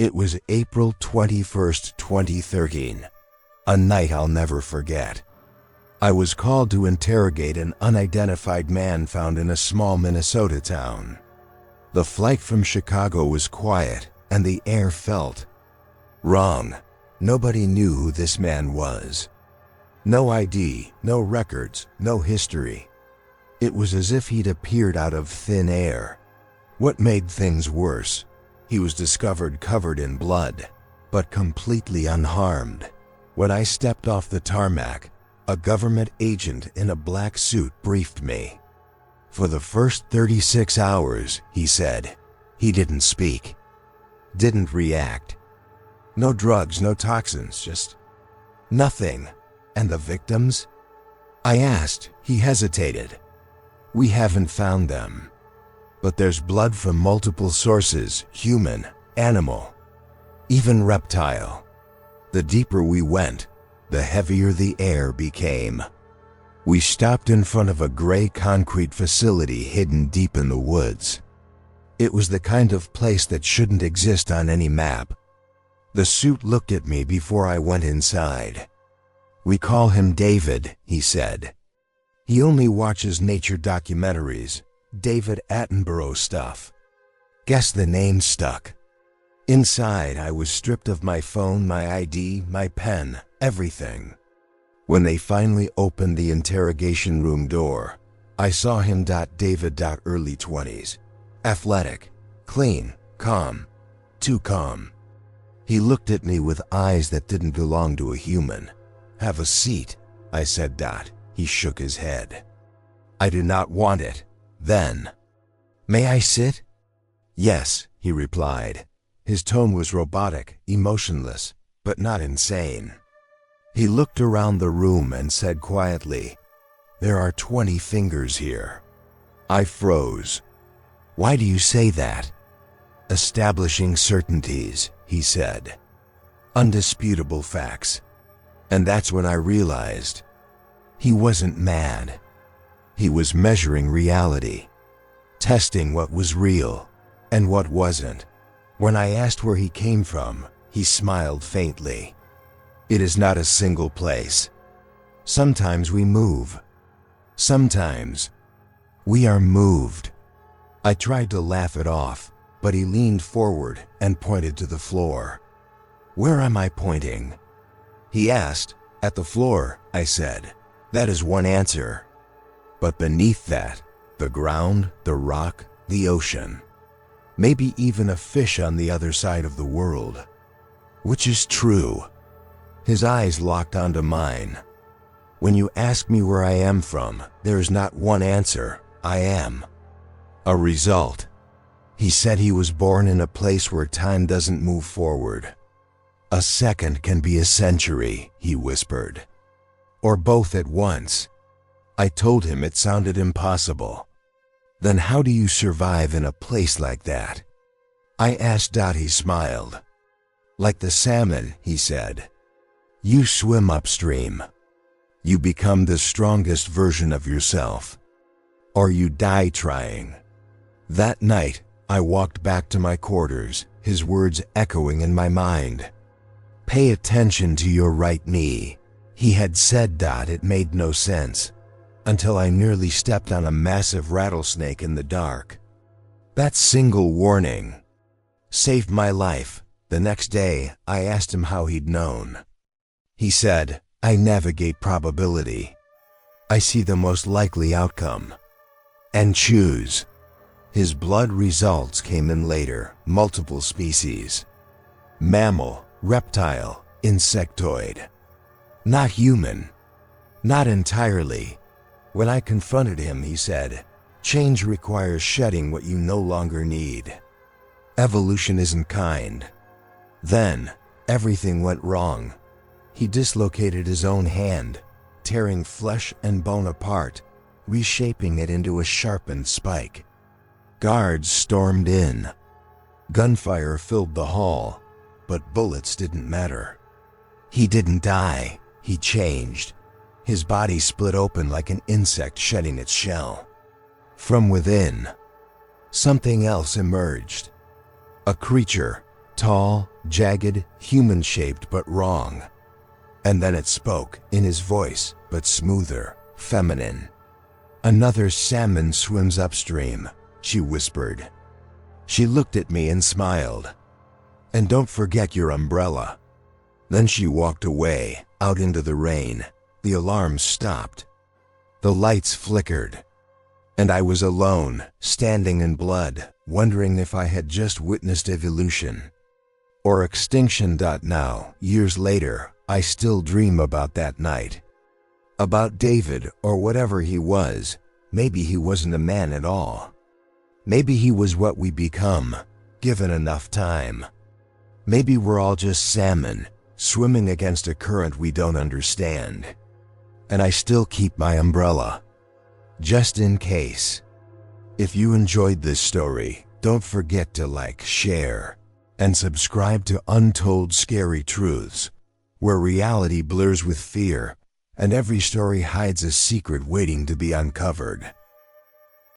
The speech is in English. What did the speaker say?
It was April 21st, 2013, a night I'll never forget. I was called to interrogate an unidentified man found in a small Minnesota town. The flight from Chicago was quiet, and the air felt wrong. Nobody knew who this man was. No ID, no records, no history. It was as if he'd appeared out of thin air. What made things worse, he was discovered covered in blood, but completely unharmed. When I stepped off the tarmac, a government agent in a black suit briefed me. For the first 36 hours, he said, he didn't speak, didn't react. No drugs, no toxins, just nothing. And the victims? I asked. He hesitated. We haven't found them. But there's blood from multiple sources, human, animal, even reptile. The deeper we went, the heavier the air became. We stopped in front of a gray concrete facility hidden deep in the woods. It was the kind of place that shouldn't exist on any map. The suit looked at me before I went inside. We call him David, he said. He only watches nature documentaries, David Attenborough stuff. Guess the name stuck. Inside, I was stripped of my phone, my ID, my pen, everything. When they finally opened the interrogation room door, I saw him. David, early 20s. Athletic, clean, calm, too calm. He looked at me with eyes that didn't belong to a human. Have a seat, I said. He shook his head. I did not want it, then. May I sit? Yes, he replied. His tone was robotic, emotionless, but not insane. He looked around the room and said quietly, "There are 20 fingers here." I froze. Why do you say that? Establishing certainties, he said. Undisputable facts. And that's when I realized he wasn't mad. He was measuring reality, testing what was real and what wasn't. When I asked where he came from, he smiled faintly. It is not a single place. Sometimes we move. Sometimes we are moved. I tried to laugh it off, but he leaned forward and pointed to the floor. Where am I pointing? He asked. At the floor, I said. That is one answer. But beneath that, the ground, the rock, the ocean. Maybe even a fish on the other side of the world. Which is true? His eyes locked onto mine. When you ask me where I am from, there is not one answer. I am a result. He said he was born in a place where time doesn't move forward. A second can be a century, he whispered. Or both at once. I told him it sounded impossible. Then how do you survive in a place like that? I asked. He smiled. Like the salmon, he said. You swim upstream. You become the strongest version of yourself. Or you die trying. That night, I walked back to my quarters, his words echoing in my mind. Pay attention to your right knee, he had said. It made no sense, until I nearly stepped on a massive rattlesnake in the dark. That single warning saved my life. The next day, I asked him how he'd known. He said, I navigate probability. I see the most likely outcome and choose. His blood results came in later, multiple species. Mammal, reptile, insectoid. Not human. Not entirely. When I confronted him, he said, change requires shedding what you no longer need. Evolution isn't kind. Then, everything went wrong. He dislocated his own hand, tearing flesh and bone apart, reshaping it into a sharpened spike. Guards stormed in. Gunfire filled the hall, but bullets didn't matter. He didn't die, he changed. His body split open like an insect shedding its shell. From within, something else emerged. A creature, Tall, jagged, human-shaped but wrong. And then it spoke, in his voice, but smoother, feminine. "Another salmon swims upstream," she whispered. She looked at me and smiled. "And don't forget your umbrella." Then she walked away, out into the rain. The alarm stopped. The lights flickered. And I was alone, standing in blood, wondering if I had just witnessed evolution or extinction. Now, years later, I still dream about that night. About David, or whatever he was. Maybe he wasn't a man at all. Maybe he was what we become, given enough time. Maybe we're all just salmon, swimming against a current we don't understand. And I still keep my umbrella, just in case. If you enjoyed this story, don't forget to like, share, and subscribe to Untold Scary Truths, where reality blurs with fear, and every story hides a secret waiting to be uncovered.